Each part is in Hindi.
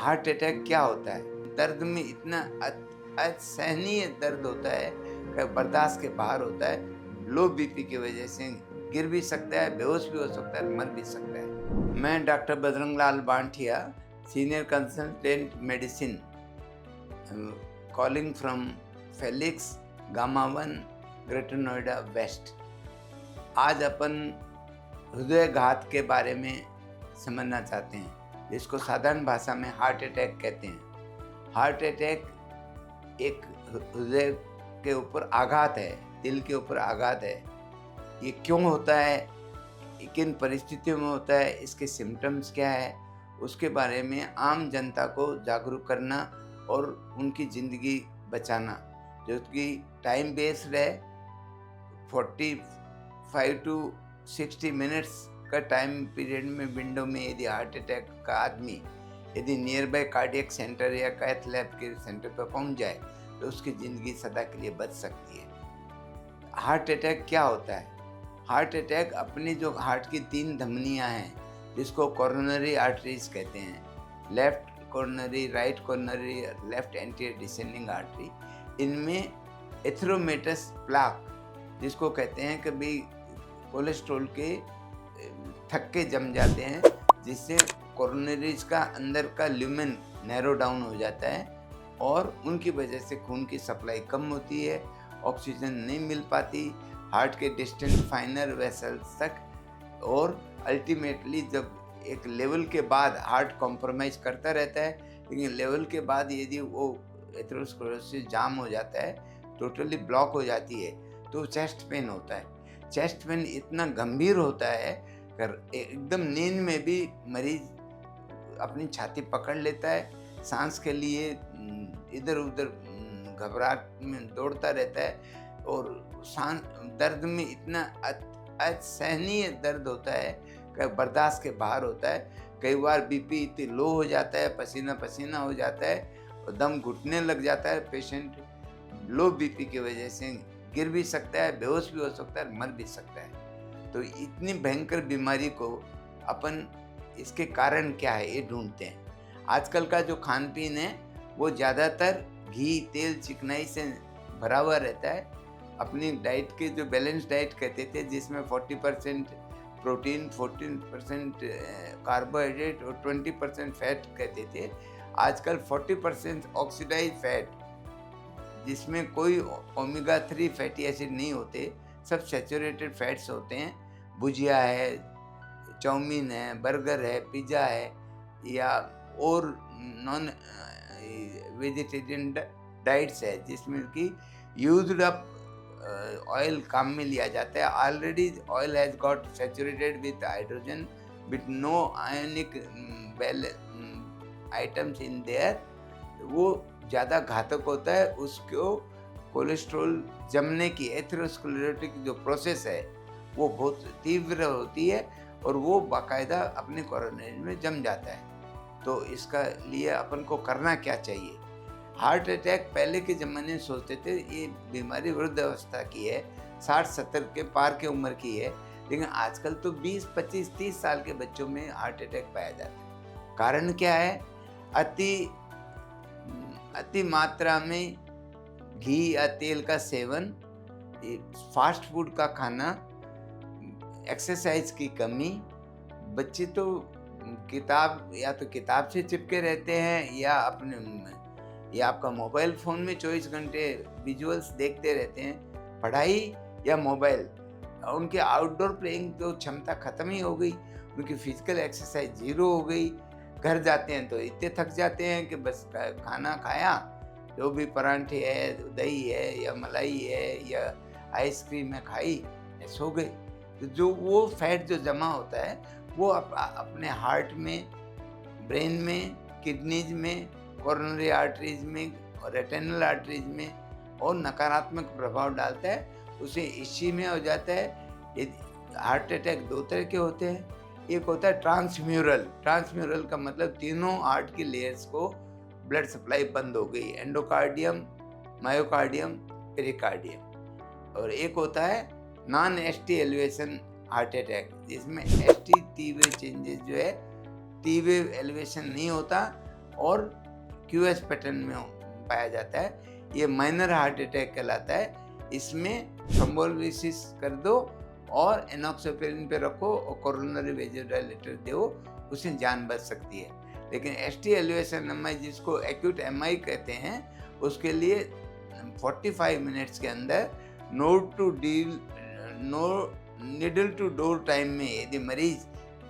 हार्ट अटैक क्या होता है? दर्द में इतना असहनीय दर्द होता है कि बर्दाश्त के बाहर होता है। लो बीपी की वजह से गिर भी सकता है, बेहोश भी हो सकता है, मर भी सकता है। मैं doctor Bajrang Lal Banthia, senior consultant medicine, calling from Felix Gamma 1, greater Noida west. आज अपन हृदयघात के बारे में समझना चाहते हैं, जिसको साधारण भाषा में हार्ट अटैक कहते हैं। हार्ट अटैक एक हृदय के ऊपर आघात है, दिल के ऊपर आघात है। ये क्यों होता है, किन परिस्थितियों में होता है, इसके सिम्टम्स क्या है, उसके बारे में आम जनता को जागरूक करना और उनकी ज़िंदगी बचाना, जो कि टाइम बेस्ड है। 45 टू 60 मिनट्स का टाइम पीरियड में विंडो में यदि हार्ट अटैक का आदमी यदि नियर बाय कार्डियक सेंटर या कैथ लैब के सेंटर पर पहुंच जाए तो उसकी ज़िंदगी सदा के लिए बच सकती है। हार्ट अटैक क्या होता है? हार्ट अटैक अपनी जो हार्ट की 3 धमनियां हैं, जिसको कोरोनरी आर्टरीज कहते हैं, left coronary, right coronary, left anterior descending artery, इनमें एथेरोमेटस प्लाक, जिसको कहते हैं कि भाई कोलेस्ट्रॉल के थक्के जम जाते हैं, जिससे कोरोनरीज का अंदर का ल्यूमेन नैरो डाउन हो जाता है और उनकी वजह से खून की सप्लाई कम होती है, ऑक्सीजन नहीं मिल पाती हार्ट के डिस्टेंट फाइनर वेसल्स तक, और अल्टीमेटली जब एक लेवल के बाद हार्ट कॉम्प्रोमाइज करता रहता है, लेकिन लेवल के बाद यदि वो एथेरोस्क्लेरोसिस जाम हो जाता है, टोटली ब्लॉक हो जाती है, तो चेस्ट पेन होता है। चेस्ट पेन इतना गंभीर होता है कि एकदम नींद में भी मरीज अपनी छाती पकड़ लेता है, सांस के लिए इधर उधर घबराहट में दौड़ता रहता है और दर्द में इतना असहनीय दर्द होता है कि बर्दाश्त के बाहर होता है। कई बार बीपी इतनी लो हो जाता है, पसीना पसीना हो जाता है और दम घुटने लग जाता है। पेशेंट लो बीपी की वजह से गिर भी सकता है, बेहोश भी हो सकता है, मर भी सकता है। तो इतनी भयंकर बीमारी को अपन, इसके कारण क्या है ये ढूंढते हैं। आजकल का जो खान पीन है वो ज़्यादातर घी, तेल, चिकनाई से भरा हुआ रहता है। अपनी डाइट के जो बैलेंस डाइट कहते थे, जिसमें 40% प्रोटीन, 14% कार्बोहाइड्रेट और 20% फैट कहते थे, आजकल 40% ऑक्सीडाइज फैट, जिसमें कोई ओमेगा 3 फैटी एसिड नहीं होते, सब सैचुरेटेड फैट्स होते हैं। भुजिया है, चाउमीन है, बर्गर है, पिज़्ज़ा है, या और नॉन वेजिटेरियन डाइट्स है, जिसमें कि यूज्ड अप ऑयल काम में लिया जाता है। Already oil has got saturated with hydrogen with no ionic items in there, वो ज़्यादा घातक होता है। उसको कोलेस्ट्रॉल जमने की, एथेरोस्क्लेरोटिक जो प्रोसेस है वो बहुत तीव्र होती है और वो बाकायदा अपने कोरोनरी में जम जाता है। तो इसका लिए अपन को करना क्या चाहिए? हार्ट अटैक पहले के ज़माने में सोचते थे ये बीमारी वृद्ध अवस्था की है, 60-70 के पार के उम्र की है, लेकिन आजकल तो 20, 25, 30 साल के बच्चों में हार्ट अटैक पाया जाता है। कारण क्या है? अति मात्रा में घी या तेल का सेवन, फास्ट फूड का खाना, एक्सरसाइज की कमी। बच्चे तो किताब से चिपके रहते हैं या आपका मोबाइल फ़ोन में 24 घंटे विजुअल्स देखते रहते हैं। पढ़ाई या मोबाइल, उनके आउटडोर प्लेइंग तो क्षमता ख़त्म ही हो गई, उनकी फिजिकल एक्सरसाइज ज़ीरो हो गई। घर जाते हैं तो इतने थक जाते हैं कि बस खाना खाया, जो भी परांठे है, दही है या मलाई है या आइसक्रीम है खाई, सो गए। तो जो वो फैट जो जमा होता है वो अपने हार्ट में, ब्रेन में, किडनीज में, कोरोनरी आर्टरीज में और रेटिनल आर्टरीज में और नकारात्मक प्रभाव डालता है। उसे इसी में हो जाता है। हार्ट अटैक 2 तरह के होते हैं। एक होता है ट्रांसम्यूरल। ट्रांसम्यूरल का मतलब तीनों हार्ट की लेयर्स को ब्लड सप्लाई बंद हो गई, एंडोकार्डियम, मायोकार्डियम, पेरिकार्डियम। और एक होता है non ST elevation heart attack, जिसमें एसटी टी वेव चेंजेस जो है, टी वेव एलिवेशन नहीं होता और क्यूएस पैटर्न में पाया जाता है। ये माइनर हार्ट अटैक कहलाता है। इसमें थ्रोम्बोलिसिस कर दो और एनॉक्सिफिलिन पे रखो और कोरोनरी वेंटिलेटर दो, उससे जान बच सकती है। लेकिन ST LVS-MI जिसको एक्यूट MI कहते हैं, उसके लिए 45 मिनट्स के अंदर नीडल टू डोर टाइम में यदि मरीज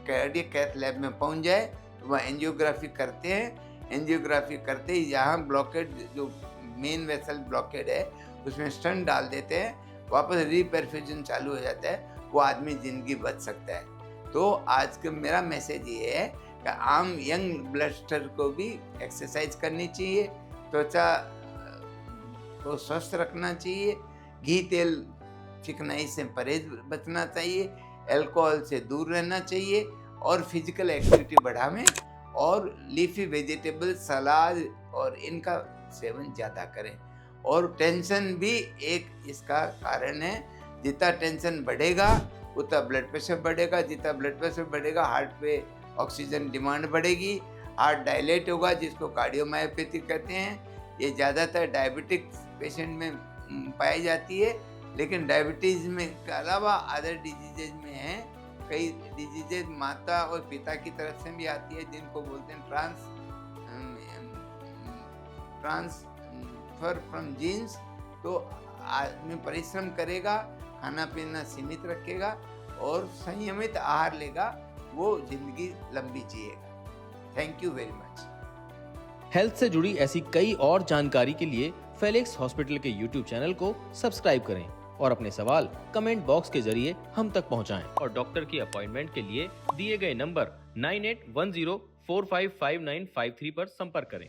कार्डियक कैथ लैब में पहुंच जाए तो वह एंजियोग्राफी करते हैं। एंजियोग्राफी करते ही जहाँ ब्लॉकेड, जो मेन वेसल ब्लॉकेड है, उसमें स्टंट डाल देते हैं, वापस रीपरफ्यूजन चालू हो जाता है, वो आदमी जिंदगी बच सकता है। तो आज का मेरा मैसेज ये है कि आम यंग ब्लडस्टर को भी एक्सरसाइज करनी चाहिए, त्वचा को स्वस्थ रखना चाहिए, घी तेल चिकनाई से परहेज बचना चाहिए, अल्कोहल से दूर रहना चाहिए और फिजिकल एक्टिविटी बढ़ावें और लीफी वेजिटेबल, सलाद और इनका सेवन ज़्यादा करें। और टेंशन भी एक इसका कारण है। जितना टेंशन बढ़ेगा उतना ब्लड प्रेशर बढ़ेगा, जितना ब्लड प्रेशर बढ़ेगा हार्ट पे ऑक्सीजन डिमांड बढ़ेगी, हार्ट डायलेट होगा जिसको कार्डियोमायोपैथी कहते हैं। ये ज़्यादातर डायबिटिक पेशेंट में पाई जाती है, लेकिन डायबिटीज़ में के अलावा अदर डिजीजेज में है। कई डिजीजेज माता और पिता की तरफ से भी आती है, जिनको बोलते हैं ट्रांसफर फ्रॉम जीन्स। तो आदमी परिश्रम करेगा, खाना पीना सीमित रखेगा और संयमित आहार लेगा, वो जिंदगी लंबी जिएगा। Thank you very much. Health से जुड़ी ऐसी कई और जानकारी के लिए फेलिक्स हॉस्पिटल के YouTube चैनल को सब्सक्राइब करें और अपने सवाल कमेंट बॉक्स के जरिए हम तक पहुंचाएं। और डॉक्टर की अपॉइंटमेंट के लिए दिए गए नंबर 9810455953 पर संपर्क करें।